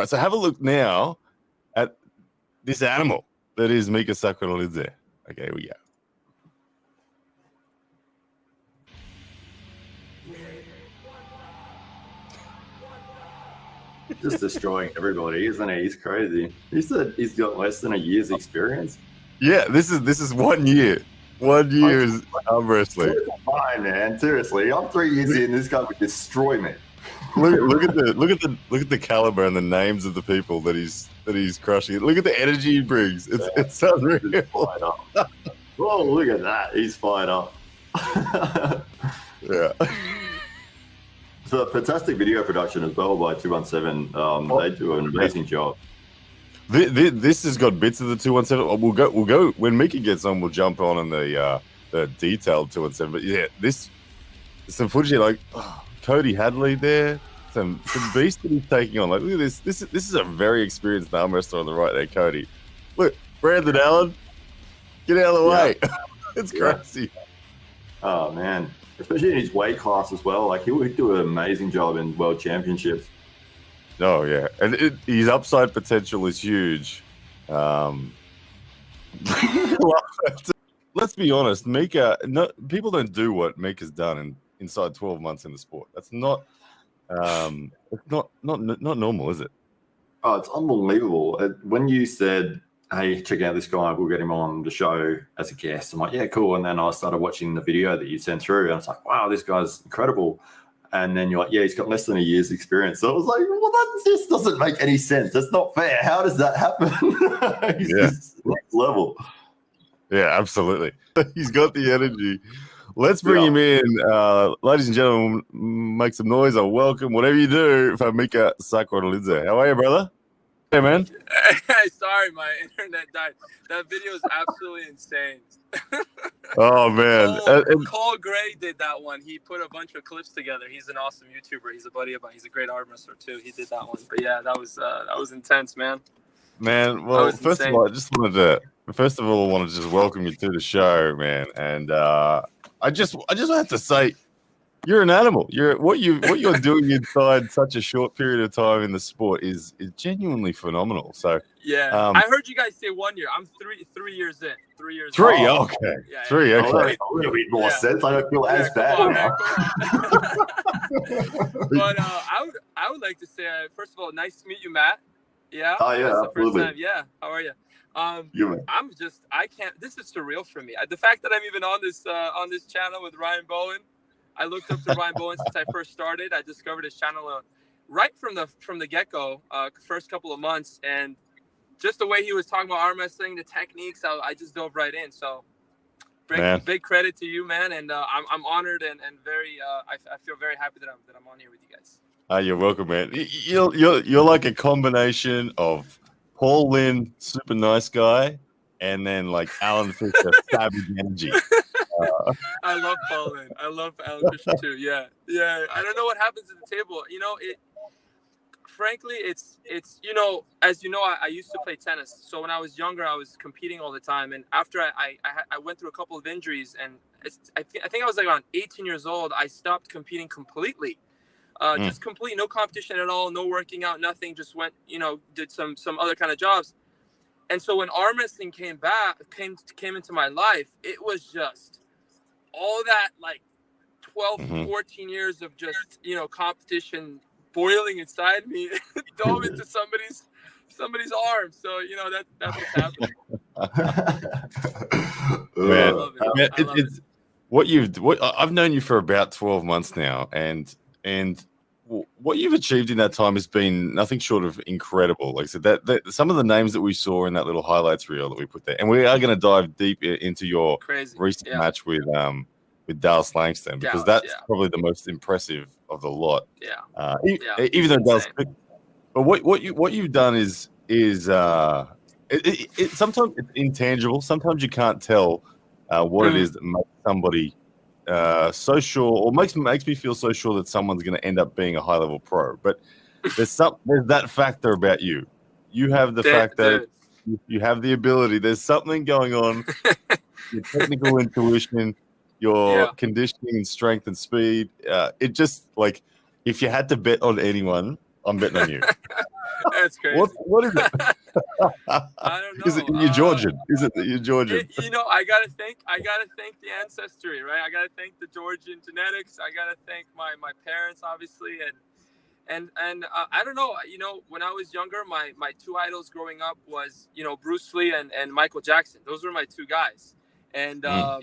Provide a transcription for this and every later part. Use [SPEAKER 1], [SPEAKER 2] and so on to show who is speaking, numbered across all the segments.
[SPEAKER 1] right, so have a look now at this animal that is Mika Sakvarelidze. Okay, here we go.
[SPEAKER 2] Just destroying everybody, isn't he? He's crazy. He said he's got less than a year's experience.
[SPEAKER 1] Yeah, this is 1 year. 1 year's arm wrestling.
[SPEAKER 2] Fine, man. Seriously, I'm 3 years in. This guy would destroy me.
[SPEAKER 1] Look at the caliber and the names of the people that he's crushing. Look at the energy he brings. It's unreal.
[SPEAKER 2] Whoa, look at that. He's fired up.
[SPEAKER 1] Yeah.
[SPEAKER 2] So fantastic video production as well by 217. They do an amazing job.
[SPEAKER 1] This has got bits of the 217. We'll go when Mika gets on. We'll jump on in the detailed 217. But yeah, some footage here, like Cody Hadley there, some beast that he's taking on. Like, look at this. This is a very experienced arm wrestler on the right there, Cody. Look, Brandon Allen, get out of the way. It's crazy.
[SPEAKER 2] Oh man, especially in his weight class as well. Like he would do an amazing job in world championships.
[SPEAKER 1] Oh yeah, and his upside potential is huge. Let's be honest, Mika. No, people don't do what Mika's done inside 12 months in the sport. That's not normal, is it?
[SPEAKER 2] Oh, it's unbelievable. When you said, "Hey, check out this guy. We'll get him on the show as a guest," I'm like, "Yeah, cool." And then I started watching the video that you sent through, and I was like, "Wow, this guy's incredible." And then you're like, "Yeah, he's got less than a year's experience." So I was like, "Well, that just doesn't make any sense. That's not fair. How does that happen?" He's just next level.
[SPEAKER 1] Yeah, absolutely. He's got the energy. Let's bring him in. Ladies and gentlemen, make some noise or welcome, whatever you do, for Mika Sakvarelidze. How are you, brother? Hey, man.
[SPEAKER 3] Sorry, my internet died. That video is absolutely insane.
[SPEAKER 1] Oh, man.
[SPEAKER 3] Cole Gray did that one. He put a bunch of clips together. He's an awesome YouTuber. He's a buddy of mine. He's a great arm wrestler, too. He did that one. But, yeah, that was intense, man.
[SPEAKER 1] Man, well, first of all, I wanted to just welcome you to the show, man. And I just have to say, you're an animal. What you're doing inside such a short period of time in the sport is genuinely phenomenal. So
[SPEAKER 3] yeah, I heard you guys say 1 year. I'm 3 years in. 3 years.
[SPEAKER 1] Three,
[SPEAKER 3] in.
[SPEAKER 1] okay.
[SPEAKER 3] Yeah,
[SPEAKER 1] three, okay.
[SPEAKER 2] Oh, that would make more sense. I don't feel as bad.
[SPEAKER 3] But I would like to say, first of all, nice to meet you, Matt. Yeah.
[SPEAKER 2] Oh yeah,
[SPEAKER 3] that's
[SPEAKER 2] absolutely.
[SPEAKER 3] the first time. Yeah. How are you? I can't. This is surreal for me. The fact that I'm even on this channel with RyanblueBowen. I looked up to RyanblueBowen since I first started. I discovered his channel right from the get-go, first couple of months, and just the way he was talking about arm wrestling, the techniques, I just dove right in. So, big credit to you, man, and I'm honored and very I feel very happy that I'm on here with you guys.
[SPEAKER 1] You're welcome, man. You're like a combination of Paul Lynn, super nice guy, and then like Alan Fisher, savage energy.
[SPEAKER 3] I love Paul Lynn. I love Alan Fisher too. Yeah. I don't know what happens at the table. Frankly, it's as you know, I used to play tennis. So when I was younger, I was competing all the time. And after I went through a couple of injuries, and I think I was like around 18 years old, I stopped competing completely. Just complete, no competition at all, no working out, nothing. Just went, did some other kind of jobs. And so when arm wrestling came into my life, it was just all that like 12, 14 years of just, competition boiling inside me dove into somebody's arm. So, that's what's happening.
[SPEAKER 1] Man, I've known you for about 12 months now, and what you've achieved in that time has been nothing short of incredible. Like I said, that some of the names that we saw in that little highlights reel that we put there, and we are going to dive deep into your recent match with Dallas Langston, because that's probably the most impressive of the lot. Even though Dallas, but what you've done is sometimes it's intangible. Sometimes you can't tell what it is that makes somebody so sure, or makes me feel so sure that someone's going to end up being a high level pro. But there's that factor about you. You have the fact that you have the ability. There's something going on. Your technical intuition, your conditioning and strength and speed. It just, like, if you had to bet on anyone, I'm betting on you.
[SPEAKER 3] That's crazy.
[SPEAKER 1] What is it?
[SPEAKER 3] I don't know.
[SPEAKER 1] Is it you're Georgian? Is it that you're Georgian?
[SPEAKER 3] I gotta thank the ancestry, right? I gotta thank the Georgian genetics. I gotta thank my parents, obviously, and I don't know. When I was younger, my two idols growing up was Bruce Lee and Michael Jackson. Those were my two guys, and I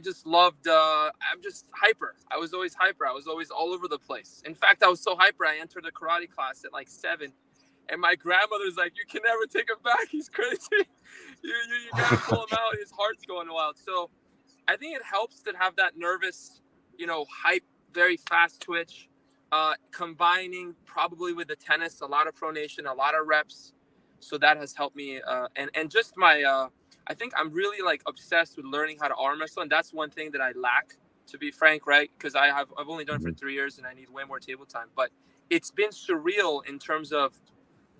[SPEAKER 3] just loved. I'm just hyper. I was always hyper. I was always all over the place. In fact, I was so hyper. I entered a karate class at like 7. And my grandmother's like, you can never take him back. He's crazy. you gotta pull him out. His heart's going wild. So I think it helps to have that nervous, hype, very fast twitch, combining probably with the tennis, a lot of pronation, a lot of reps. So that has helped me. And just my, I think I'm really like obsessed with learning how to arm wrestle. And that's one thing that I lack, to be frank, right? Because I've only done it for 3 years and I need way more table time. But it's been surreal in terms of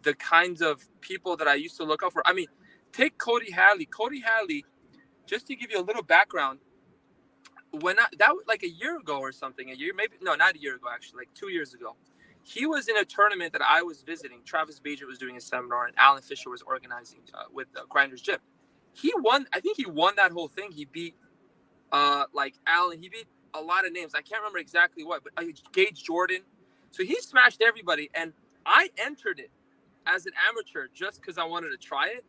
[SPEAKER 3] the kinds of people that I used to look up for. I mean, take Cody Hadley. Cody Hadley, just to give you a little background, that was like a year ago or something, not a year ago, actually, like 2 years ago, he was in a tournament that I was visiting. Travis Bajer was doing a seminar and Alan Fisher was organizing with Grinders Gym. He won. I think he won that whole thing. He beat Alan. He beat a lot of names. I can't remember exactly what, but Gage Jordan. So he smashed everybody. And I entered it as an amateur just because I wanted to try it,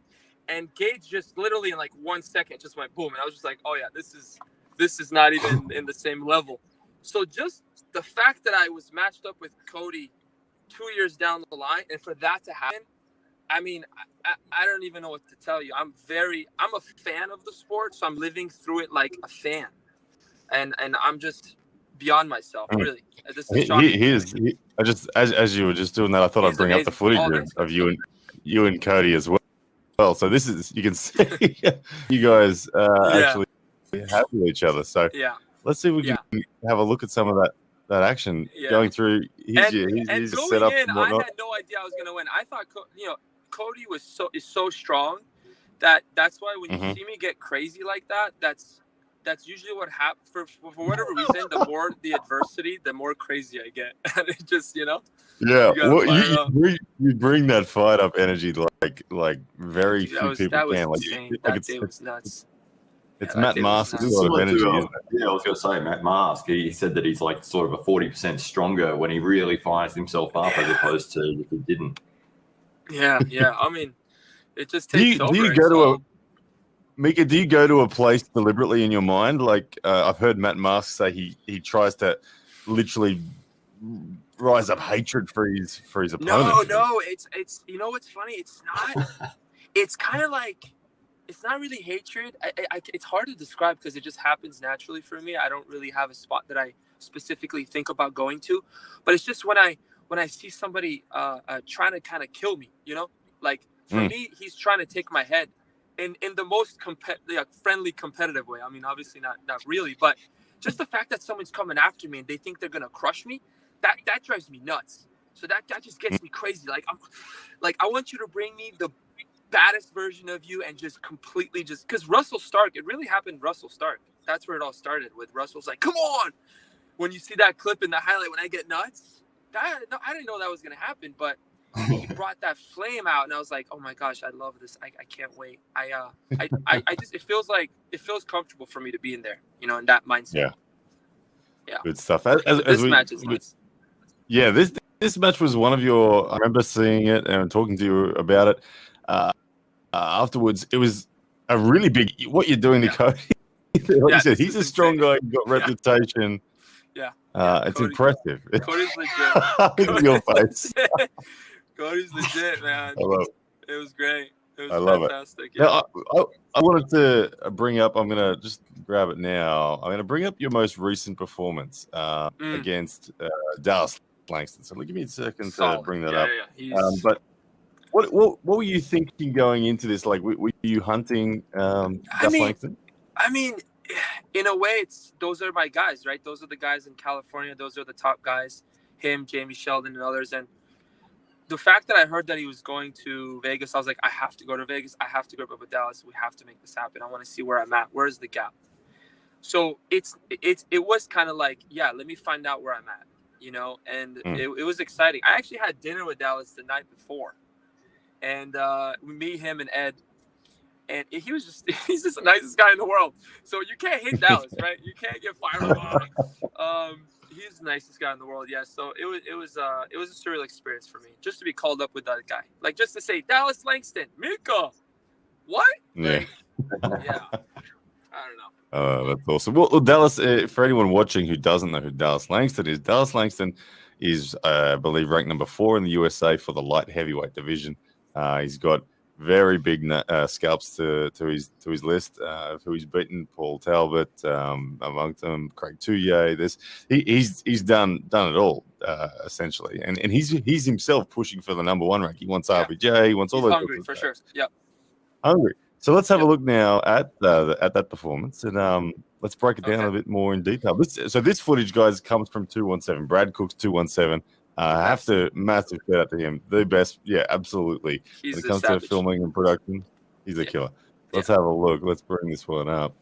[SPEAKER 3] and Gage just literally in like 1 second just went boom, and I was just like, oh yeah, this is not even in the same level. So just the fact that I was matched up with Cody 2 years down the line, and for that to happen, I mean, I don't even know what to tell you. I'm a fan of the sport, so I'm living through it like a fan, and I'm just beyond myself, really. This is shocking.
[SPEAKER 1] I just as you were just doing that, I thought I'd bring up the footage of you and Cody as well. So this is, you can see you guys actually have with each other. So let's see if we can have a look at some of that action going through his setup.
[SPEAKER 3] And I had no idea I was going to win. I thought Cody is so strong that's why when you see me get crazy like that, that's usually what happens. For whatever reason, the more the adversity, the more crazy I get. And it just,
[SPEAKER 1] Yeah, you bring that fight up energy like very few people can.
[SPEAKER 3] That day was nuts.
[SPEAKER 1] It's Matt Mask's sort of energy, isn't it?
[SPEAKER 2] Yeah, I was going to say, Matt Mask, he said that he's like sort of a 40% stronger when he really fires himself up as opposed to if he didn't.
[SPEAKER 3] Yeah. I mean, it just takes over.
[SPEAKER 1] Mika, do you go to a place deliberately in your mind? Like I've heard Matt Mask say he tries to literally rise up hatred for his opponent.
[SPEAKER 3] No, it's what's funny? It's not. It's kind of like, it's not really hatred. It's hard to describe because it just happens naturally for me. I don't really have a spot that I specifically think about going to, but it's just when I see somebody trying to kind of kill me, like for me, he's trying to take my head. In the most friendly, competitive way. I mean, obviously not really, but just the fact that someone's coming after me and they think they're gonna crush me, that drives me nuts. So that just gets me crazy. Like I want you to bring me the baddest version of you and just completely because Russell Stark, it really happened. Russell Stark. That's where it all started with. Russell's like, come on. When you see that clip in the highlight, when I get nuts, I didn't know that was gonna happen, but he brought that flame out, and I was like, "Oh my gosh, I love this! I can't wait!" I just it feels comfortable for me to be in there, in that mindset. Yeah. Good stuff. This match is nice.
[SPEAKER 1] Yeah, this match was one of your. I remember seeing it and talking to you about it. Afterwards, it was a really big. What you're doing to Cody? Like you said, he's a strong guy. He's got reputation.
[SPEAKER 3] Yeah.
[SPEAKER 1] It's impressive.
[SPEAKER 3] Cody's legit.
[SPEAKER 1] Your face.
[SPEAKER 3] Cody's legit, man. It was great. It was fantastic.
[SPEAKER 1] Yeah. Now, I wanted to bring up, I'm going to just grab it now. I'm going to bring up your most recent performance against Dallas Langston. So give me a second to bring that up.
[SPEAKER 3] Yeah.
[SPEAKER 1] But what were you thinking going into this? Like, were you hunting Dallas Langston?
[SPEAKER 3] I mean, in a way, those are my guys, right? Those are the guys in California. Those are the top guys. Him, Jamie Sheldon, and others. And the fact that I heard that he was going to Vegas, I was like, I have to go to Vegas. I have to go up with Dallas. We have to make this happen. I want to see where I'm at. Where's the gap? So it was kind of like, let me find out where I'm at. and it was exciting. I actually had dinner with Dallas the night before, and me, him, and Ed, and he's just the nicest guy in the world. So you can't hate Dallas, right? You can't get fired up. He's the nicest guy in the world. Yeah. So it was a surreal experience for me just to be called up with that guy, like just to say Dallas Langston, Mika, what?
[SPEAKER 1] Yeah.
[SPEAKER 3] Yeah. I don't know.
[SPEAKER 1] Oh, that's awesome. Well, Dallas, for anyone watching who doesn't know who Dallas Langston is, I believe, ranked number 4 in the USA for the light heavyweight division. He's got very big scalps to his list. Who he's beaten: Paul Talbot, among them, Craig Touye. He's done it all essentially, and he's himself pushing for the number 1 rank. He wants RBJ. He wants all those.
[SPEAKER 3] Hungry for sure. Yeah.
[SPEAKER 1] Hungry. So let's have a look now at that performance, and let's break it down a bit more in detail. This footage, guys, comes from 217. Brad Cook's 217. I have to massive shout out to him. The best, yeah, absolutely.
[SPEAKER 3] He's
[SPEAKER 1] when it comes to filming and production, he's a killer. Let's have a look. Let's bring this one up.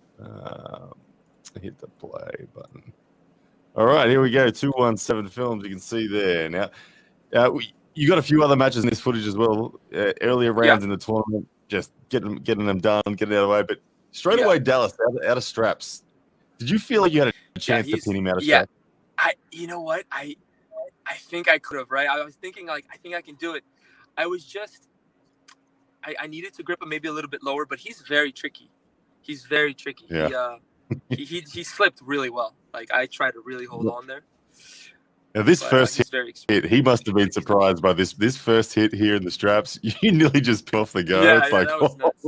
[SPEAKER 1] Hit the play button. All right, here we go. 217 Films. You can see there now. You got a few other matches in this footage as well. Earlier rounds in the tournament. Just getting them done, getting out of the way. But straight away, Dallas out of straps. Did you feel like you had a chance to pin him out of straps?
[SPEAKER 3] You know what? I think I could have, right? I was thinking, like, I think I can do it. I was just, I needed to grip him maybe a little bit lower, but he's very tricky. He's very tricky.
[SPEAKER 1] Yeah.
[SPEAKER 3] He slipped really well. Like, I tried to really hold on there.
[SPEAKER 1] Now, this first hit, he must have been surprised by this first hit here in the straps. You nearly just put off the go. It's like,
[SPEAKER 3] that was nuts.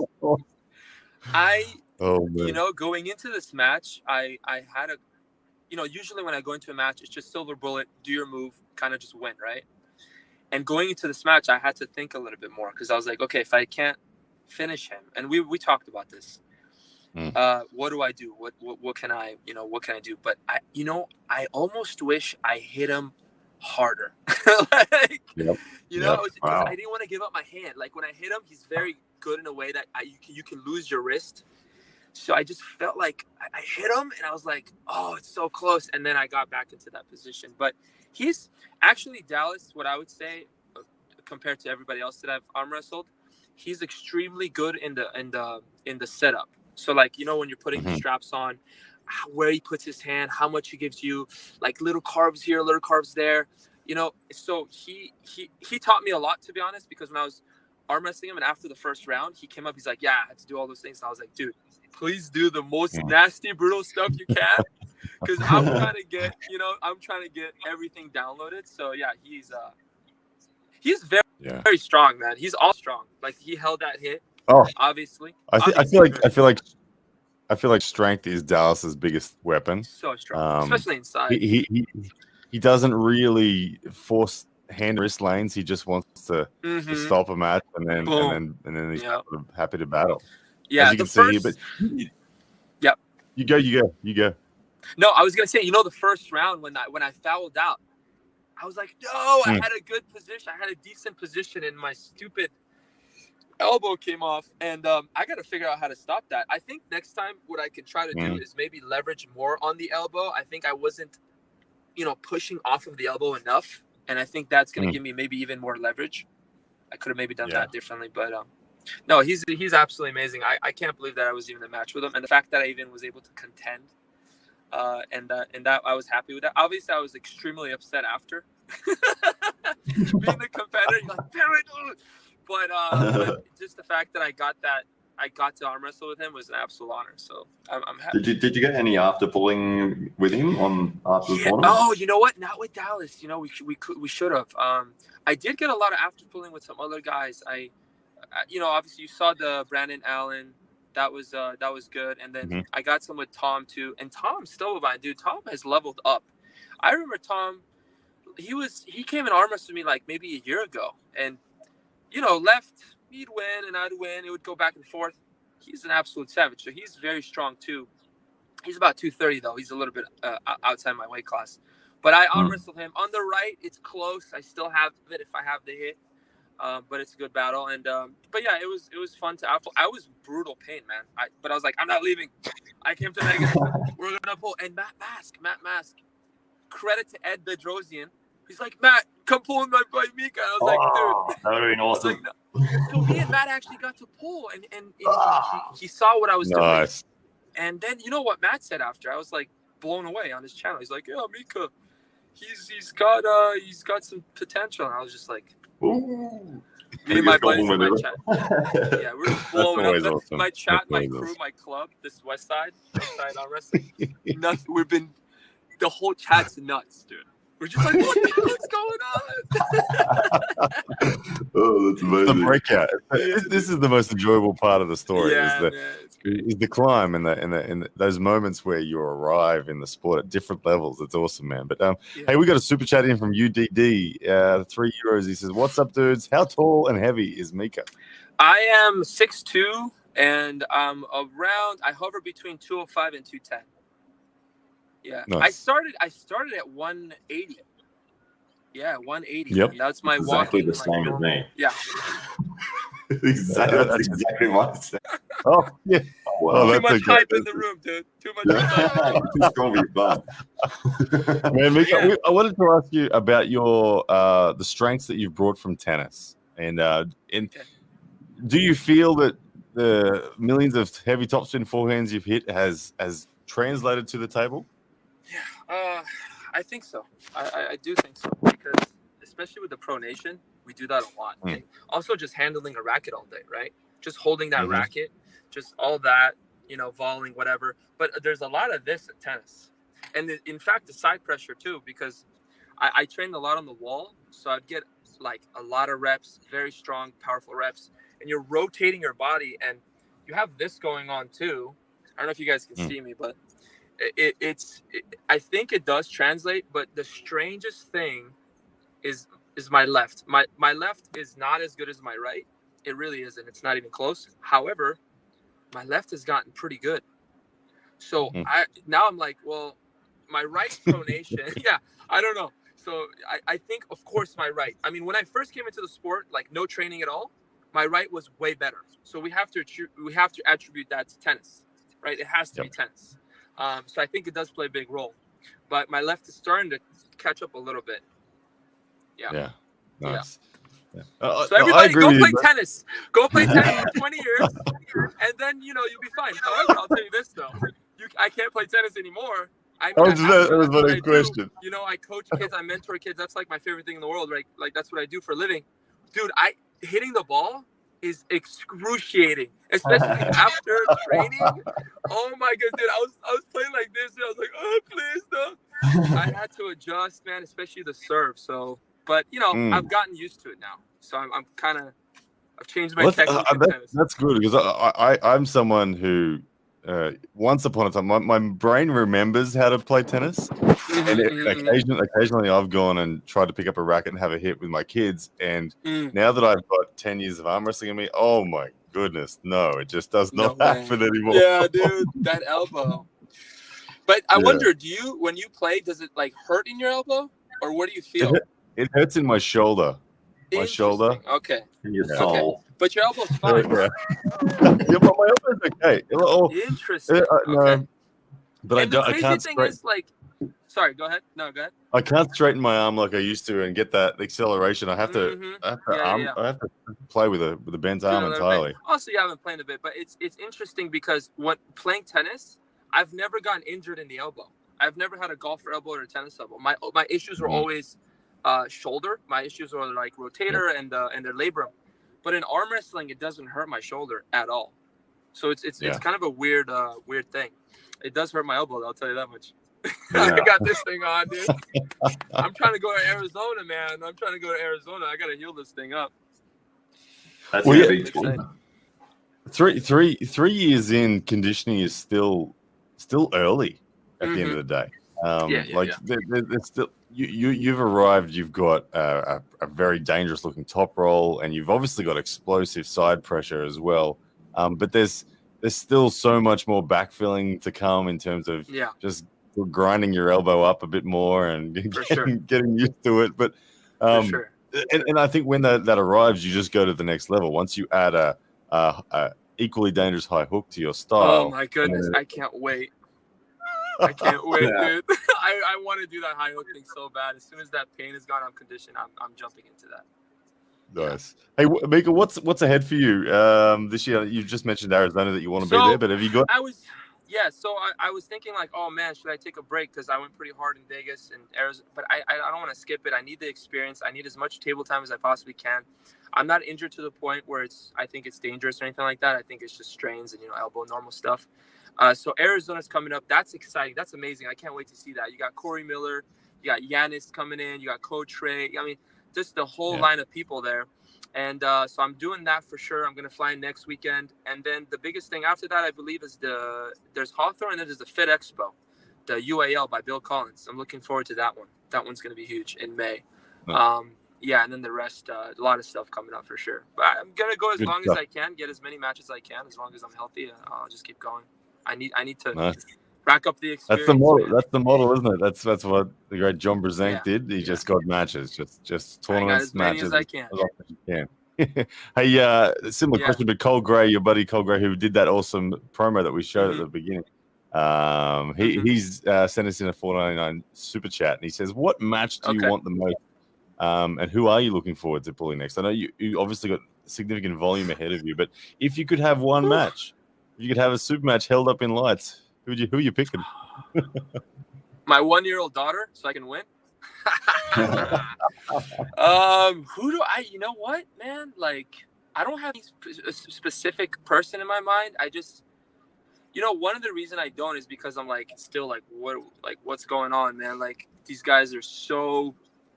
[SPEAKER 3] Going into this match, I had usually when I go into a match, it's just silver bullet, do your move, kind of just win, right? And going into this match, I had to think a little bit more because I was like, okay, if I can't finish him, and we talked about this, what do I do? What can I do? But I almost wish I hit him harder. I didn't want to give up my hand. Like when I hit him, he's very good in a way that you can lose your wrist. So I just felt like I hit him and I was like, oh, it's so close. And then I got back into that position. But he's actually, Dallas, what I would say, compared to everybody else that I've arm wrestled, he's extremely good in the setup. So like, when you're putting the straps on, where he puts his hand, how much he gives you, like little carves here, little carves there, so he taught me a lot, to be honest, because when I was arm wrestling him and after the first round, he came up, he's like, yeah, I had to do all those things. And I was like, dude, please do the most nasty, brutal stuff you can. Because I'm trying to get everything downloaded. So yeah, he's very strong, man. He's all strong. Like he held that hit. Oh, obviously.
[SPEAKER 1] I feel like strength is Dallas's biggest weapon.
[SPEAKER 3] So strong, especially inside.
[SPEAKER 1] He doesn't really force hand wrist lanes. He just wants to stop a match and then he's happy to battle.
[SPEAKER 3] Yeah,
[SPEAKER 1] as you can see here, but you go.
[SPEAKER 3] No, I was gonna say, the first round when I fouled out, I was like, no, I had a good position. I had a decent position, and my stupid elbow came off, and I got to figure out how to stop that. I think next time what I could try to do is maybe leverage more on the elbow. I think I wasn't, pushing off of the elbow enough, and I think that's going to give me maybe even more leverage. I could have maybe done that differently, but no, he's absolutely amazing. I can't believe that I was even in a match with him, and the fact that I even was able to contend, and that I was happy with that. Obviously, I was extremely upset after being the competitor. You're like, damn it! But just the fact that I got to arm wrestle with him was an absolute honor. So I'm happy.
[SPEAKER 2] Did you get any after pulling with him after the tournament?
[SPEAKER 3] Oh, you know what? Not with Dallas. We should have. I did get a lot of after pulling with some other guys. Obviously you saw the Brandon Allen. That was good. And then I got some with Tom too. And Tom's still mine, dude. Tom has leveled up. I remember Tom. He came and arm wrestled me like maybe a year ago, and left, he'd win and I'd win. It would go back and forth. He's an absolute savage. So he's very strong too. He's about 230 though. He's a little bit outside my weight class. But I arm wrestled him on the right. It's close. I still have it if I have the hit. But it's a good battle. And but yeah, it was fun to outpull. I was brutal pain, man. But I was like, I'm not leaving. I came to Vegas. We're gonna pull. And Matt Mask. credit to Ed Bedrosian. He's like, Matt, come pull with my boy Mika. And I was like, dude.
[SPEAKER 2] That would have been awesome.
[SPEAKER 3] Like, no. So me and Matt actually got to pull, and he saw what I was doing. And then you know what Matt said after? I was like blown away on his channel. He's like, yeah, Mika, he's got some potential. And I was just like,
[SPEAKER 2] Ooh.
[SPEAKER 3] Me and my buddies in my chat. Yeah, we're just blowing up.
[SPEAKER 1] Awesome.
[SPEAKER 3] My chat,
[SPEAKER 1] That's
[SPEAKER 3] my
[SPEAKER 1] crew,
[SPEAKER 3] awesome. My club, this West Side on wrestling. Nothing. The whole chat's nuts, dude. We're just like, what the hell's going on?
[SPEAKER 2] Oh, that's amazing.
[SPEAKER 1] The breakout. This is the most enjoyable part of the story.
[SPEAKER 3] Yeah,
[SPEAKER 1] is the climb and those moments where you arrive in the sport at different levels. It's awesome, man. But hey, we got a super chat in from UDD, €3. He says, "What's up, dudes? How tall and heavy is Mika?"
[SPEAKER 3] I am 6'2", and I hover between 205 and 210. Yeah, nice. I started at 180. Yeah, 180.
[SPEAKER 1] Yep,
[SPEAKER 3] that's my
[SPEAKER 2] exactly
[SPEAKER 3] walking,
[SPEAKER 2] the same as me.
[SPEAKER 3] Yeah,
[SPEAKER 2] that's exactly what I said.
[SPEAKER 1] Oh yeah.
[SPEAKER 2] Oh, wow.
[SPEAKER 3] Too much hype in the room, dude. Too much hype.
[SPEAKER 2] It's gonna be fun.
[SPEAKER 1] Man, Mika, I wanted to ask you about your the strengths that you've brought from tennis, and do you feel that the millions of heavy topspin forehands you've hit has translated to the table?
[SPEAKER 3] Yeah, I think so. I do think so, because especially with the pronation, we do that a lot. And also just handling a racket all day, right? Just holding that racket, just all that, volleying, whatever. But there's a lot of this in tennis. And in fact, the side pressure too, because I trained a lot on the wall. So I'd get like a lot of reps, very strong, powerful reps. And you're rotating your body, and you have this going on too. I don't know if you guys can see me, but I think it does translate, but the strangest thing is my left. My left is not as good as my right. It really isn't. It's not even close. However, my left has gotten pretty good. So now I'm like, well, my right pronation, I don't know. So I think, of course, my right. I mean, when I first came into the sport, like no training at all, my right was way better. So we have to attribute that to tennis, right? It has to be tennis. So I think it does play a big role, but my left is starting to catch up a little bit. Yeah.
[SPEAKER 1] Nice.
[SPEAKER 3] Yeah. So everybody, go play tennis. Go play tennis for 20 years, and then you'll be fine. However, I'll tell you this though: I can't play tennis anymore. That was my question. I coach kids, I mentor kids. That's like my favorite thing in the world, right? Like that's what I do for a living, dude. Hitting the ball is excruciating, especially after training. Oh my god, dude! I was playing like this, and I was like, "Oh, please no!" I had to adjust, man, especially the serve. So, but I've gotten used to it now. So I've changed my technique.
[SPEAKER 1] That's good, because I'm someone who once upon a time my brain remembers how to play tennis, and occasionally I've gone and tried to pick up a racket and have a hit with my kids, and now that I've got 10 years of arm wrestling in me, oh my goodness, no, it just does not happen anymore.
[SPEAKER 3] Yeah, dude, that elbow. But I wonder, when you play, does it like hurt in your elbow, or what do you feel?
[SPEAKER 1] It hurts in my shoulder. My shoulder.
[SPEAKER 3] Okay.
[SPEAKER 2] In your soul.
[SPEAKER 3] Okay. But your elbow's fine.
[SPEAKER 1] But my elbow's okay.
[SPEAKER 3] Interesting.
[SPEAKER 1] No, but
[SPEAKER 3] and the crazy thing is, like, sorry, go ahead. No, go ahead.
[SPEAKER 1] I can't straighten my arm like I used to and get that acceleration. I have to. I have to play with a bent arm entirely.
[SPEAKER 3] Also, you haven't played a bit, but it's interesting because when playing tennis, I've never gotten injured in the elbow. I've never had a golfer elbow or a tennis elbow. My issues were always shoulder. My issues were like rotator and their labrum. But in arm wrestling, it doesn't hurt my shoulder at all. So it's kind of a weird thing. It does hurt my elbow, I'll tell you that much. I got this thing on, dude. I'm trying to go to Arizona, man. I got to heal this thing up.
[SPEAKER 2] That's big.
[SPEAKER 1] 3 years in, conditioning is still early at the end of the day. There's still you've arrived. You've got a very dangerous looking top roll, and you've obviously got explosive side pressure as well. But there's still so much more backfilling to come in terms of just grinding your elbow up a bit more and getting used to it. But and I think when that arrives, you just go to the next level. Once you add a equally dangerous high hook to your style.
[SPEAKER 3] Oh my goodness, I can't wait. I can't wait, dude. I want to do that high hook thing so bad. As soon as that pain is gone, I'm conditioned. I'm jumping into that.
[SPEAKER 1] Nice. Hey, Mika, what's ahead for you this year? You just mentioned Arizona that you want to be there, but have you got?
[SPEAKER 3] So I was thinking like, oh man, should I take a break? Because I went pretty hard in Vegas and Arizona, but I don't want to skip it. I need the experience. I need as much table time as I possibly can. I'm not injured to the point where I think it's dangerous or anything like that. I think it's just strains and, elbow, normal stuff. So Arizona's coming up. That's exciting. That's amazing. I can't wait to see that. You got Corey Miller. You got Giannis coming in. You got Coach Trey. I mean, just the whole line of people there. And so I'm doing that for sure. I'm going to fly in next weekend. And then the biggest thing after that, I believe, is there's Hawthorne and then there's the Fit Expo, the UAL by Bill Collins. I'm looking forward to that one. That one's going to be huge in May. And then the rest, a lot of stuff coming up for sure. But I'm going to go as long as I can, get as many matches as I can. As long as I'm healthy, I'll just keep going. I need to rack up the experience.
[SPEAKER 1] That's the model. Man. That's the model, isn't it? That's what the great John Brzenk did. He just got matches, just tournaments, matches as often as you can. Hey, similar question, but Cole Gray, your buddy Cole Gray, who did that awesome promo that we showed at the beginning. He's sent us in a $4.99 super chat, and he says, "What match do you want the most? And who are you looking forward to pulling next? I know you obviously got significant volume ahead of you, but if you could have one match, if you could have a super match held up in lights, who are you picking?"
[SPEAKER 3] My 1-year-old daughter, so I can win. Who do I? You know what, man? Like, I don't have a specific person in my mind. I just, one of the reasons I don't is because I'm like still like what's going on, man? Like, these guys are so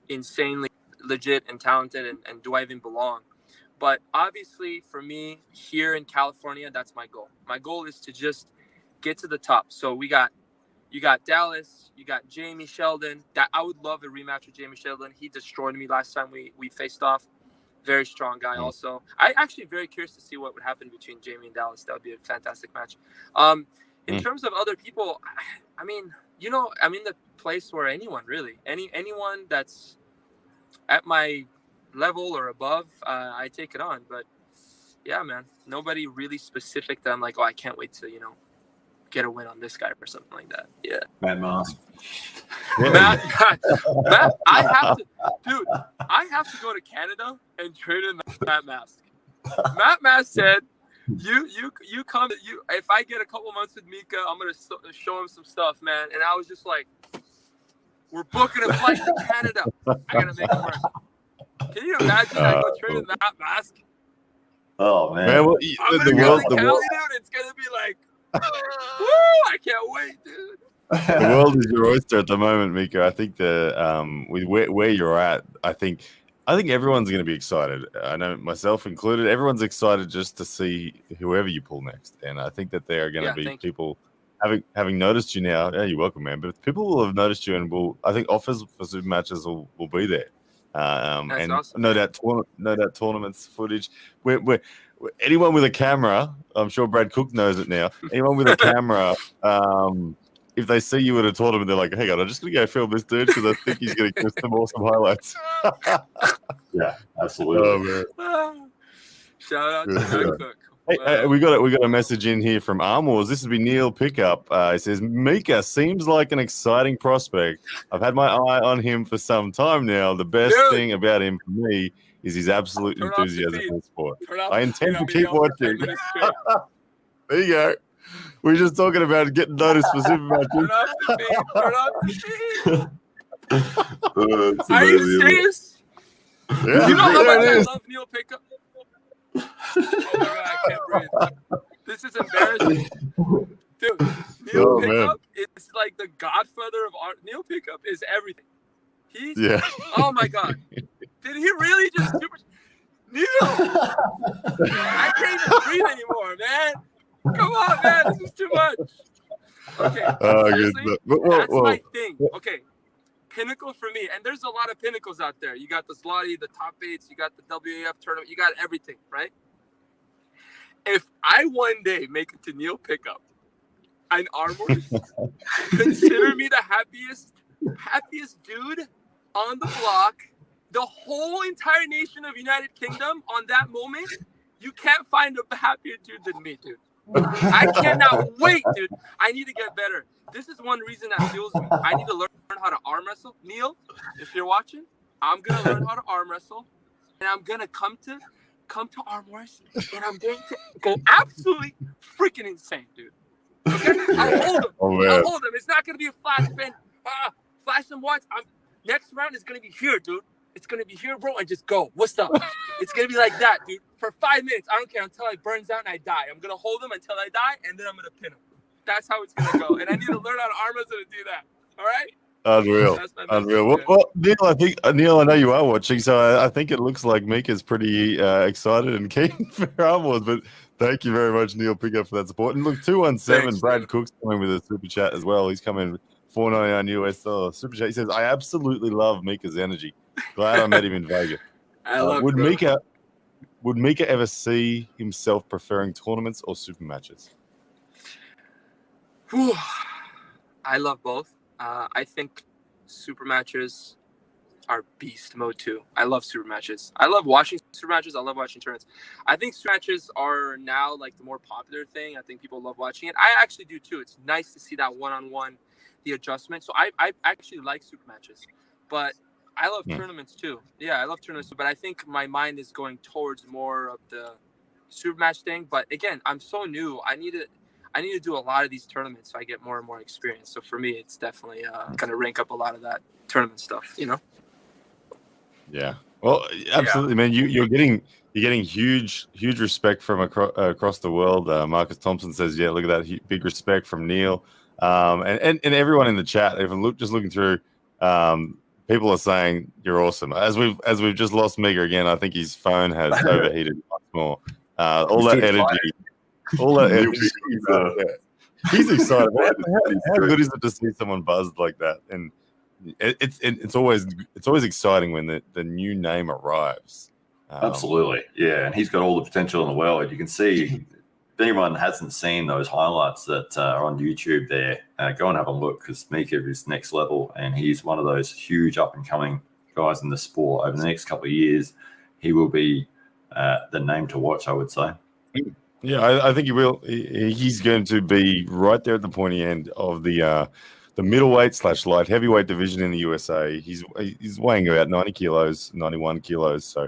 [SPEAKER 3] insanely legit and talented, and do I even belong? But obviously for me here in California, that's my goal. My goal is to just get to the top. So you got Dallas, you got Jamie Sheldon. That I would love a rematch with Jamie Sheldon. He destroyed me last time we faced off. Very strong guy also. I actually very curious to see what would happen between Jamie and Dallas. That would be a fantastic match. In terms of other people, I mean, I'm in the place where anyone that's at my level or above, I take it on. But yeah, man, nobody really specific that I'm like, oh, I can't wait to, get a win on this guy or something like that. Yeah.
[SPEAKER 2] Matt Mask.
[SPEAKER 3] Matt, I have to go to Canada and train in Matt Mask. Matt Mask said, you come, if I get a couple months with Mika, I'm going to show him some stuff, man. And I was just like, we're booking a flight to Canada. I got to make it work. Can you imagine I go train with Matt Mask?
[SPEAKER 2] Oh, man.
[SPEAKER 3] I'm going to go to Cali, dude. It's going to be like, woo, I can't wait, dude.
[SPEAKER 1] The world is your oyster at the moment, Mika. I think with where you're at, I think everyone's going to be excited. I know myself included. Everyone's excited just to see whoever you pull next, and I think that there are going to be people having noticed you now. Yeah, you're welcome, man. But people will have noticed you, and I think offers for super matches will be there. And awesome. no doubt tournaments footage. We're anyone with a camera, I'm sure Brad Cook knows it now. Anyone with a camera, if they see you at a tournament, they're like, "Hang on, I'm just going to go film this dude because I think he's going to give some awesome highlights."
[SPEAKER 2] Yeah, absolutely.
[SPEAKER 1] Oh, man.
[SPEAKER 3] Shout out to Brad Cook.
[SPEAKER 1] Hey, we got a message in here from Armours. This would be Neil Pickup. He says, "Mika seems like an exciting prospect. I've had my eye on him for some time now. The best thing about him for me is his absolute enthusiasm for the sport. I intend to keep watching." There you go. We're just talking about getting noticed for super matches.
[SPEAKER 3] Turn off the feed. Are you serious?
[SPEAKER 1] Yeah.
[SPEAKER 3] You know how much I love Neil Pickup? Oh my God, I can't breathe. This is embarrassing. Dude, Neil Pickup is like the godfather of art. Neil Pickup is everything. Oh my God. Did he really just super... Neil! I can't even breathe anymore, man. Come on, man. This is too much. Okay. Seriously, that's my thing. Okay. Pinnacle for me. And there's a lot of pinnacles out there. You got the Zloty, the top eights, you got the WAF tournament, you got everything, right? If I one day make it to Neil Pickup and Armours, consider me the happiest dude on the block. The whole entire nation of United Kingdom on that moment, you can't find a happier dude than me, dude. I cannot wait, dude. I need to get better. This is one reason that fuels me. I need to learn how to arm wrestle. Neil, if you're watching, I'm gonna learn how to arm wrestle, and I'm gonna come to Arm Wars, and I'm going to go absolutely freaking insane, dude. Okay? I'll hold him. I'll hold him. It's not gonna be a flash spin. Flash him once. Next round is gonna be here, dude. It's gonna be here, bro, and just go. What's up? It's gonna be like that, dude. For 5 minutes, I don't care until I burns out and I die. I'm gonna hold him until I die, and then I'm gonna pin him. That's how it's gonna go. And I need to learn how to arm wrestle to do that. All right?
[SPEAKER 1] Unreal. Well, Neil, I know you are watching, so I think it looks like Mika's pretty excited and keen for Arm Wars. But thank you very much, Neil Picker, for that support. And look, 217,
[SPEAKER 3] Thanks,
[SPEAKER 1] Brad
[SPEAKER 3] man.
[SPEAKER 1] Cook's coming with a super chat as well. He's coming $4.99 US super chat. He says, "I absolutely love Mika's energy. Glad I met him in Vegas."
[SPEAKER 3] I love
[SPEAKER 1] Would Mika ever see himself preferring tournaments or super matches?
[SPEAKER 3] Whew. I love both. I think super matches are beast mode too. I love super matches. I love watching super matches. I love watching tournaments. I think super matches are now like the more popular thing. I think people love watching it. I actually do too. It's nice to see that one-on-one, the adjustment. So I actually like super matches, but I love tournaments too. Yeah, I love tournaments, but I think my mind is going towards more of the super match thing. But again, I'm so new. I need to do a lot of these tournaments so I get more and more experience. So for me, it's definitely going to rank up a lot of that tournament stuff, you know?
[SPEAKER 1] Yeah. Well, absolutely, man. You're getting huge respect from across the world. Marcus Thompson says, "Yeah, look at that big respect from Neil," and everyone in the chat. Even looking through, people are saying you're awesome. As we've just lost Mika again, I think his phone has overheated much more. All that energy. He's excited. How good is it to see someone buzzed like that? And it's always exciting when the new name arrives.
[SPEAKER 2] Absolutely, yeah. And he's got all the potential in the world. You can see. If anyone hasn't seen those highlights that are on YouTube, there, go and have a look, because Mika is next level, and he's one of those huge up and coming guys in the sport. Over the next couple of years, he will be the name to watch, I would say.
[SPEAKER 1] Yeah, I think he will. He's going to be right there at the pointy end of the middleweight / light heavyweight division in the USA. He's weighing about 90 kilos, 91 kilos. So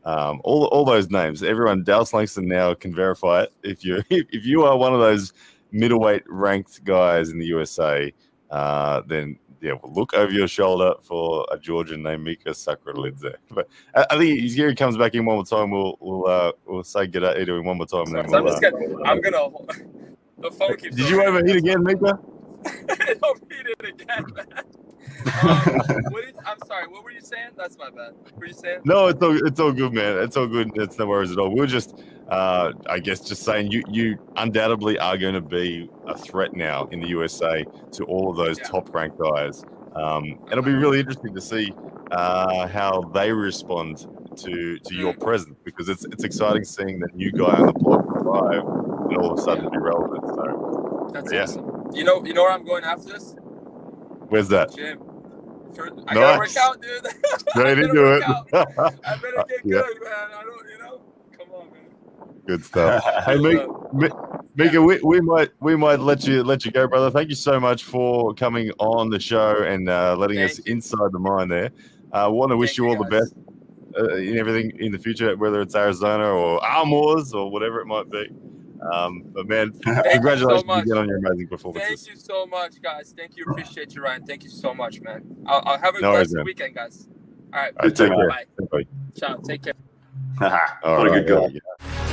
[SPEAKER 1] all those names, everyone, Dallas Langston now can verify it. If you are one of those middleweight ranked guys in the USA, then yeah, we'll look over your shoulder for a Georgian named Mika Sakvarelidze. But I think he's here. He comes back in one more time. We'll say good day to him one more time. And then
[SPEAKER 3] I'm gonna. The phone keeps.
[SPEAKER 1] Did you overheat again, Mika?
[SPEAKER 3] I overheated again, man. I'm sorry. What were you saying? That's my bad. What were you saying?
[SPEAKER 1] No, it's all good, man. It's all good. It's no worries at all. We were just, I guess, just saying you undoubtedly are going to be a threat now in the USA to all of those top-ranked guys. It'll be really interesting to see how they respond to your presence, because it's exciting seeing the new guy on the block arrive and all of a sudden be relevant. So
[SPEAKER 3] that's awesome. You know where I'm going after this?
[SPEAKER 1] Where's that?
[SPEAKER 3] Gym. I gotta work out, dude.
[SPEAKER 1] Ready to do it.
[SPEAKER 3] I better get good, man. I don't, come on, man.
[SPEAKER 1] Good stuff. Hey, Mika, we might let you go, brother. Thank you so much for coming on the show and letting us inside the mind there. I want to wish you all the best in everything in the future, whether it's Arizona or Arm Wars or whatever it might be. But man, congratulations again on your amazing performances.
[SPEAKER 3] Thank you so much, guys. Thank you. Appreciate you, Ryan. Thank you so much, man. I'll have a blessed weekend, guys. All right.
[SPEAKER 1] Take care.
[SPEAKER 3] Bye. Ciao. Take care.
[SPEAKER 2] What a good guy.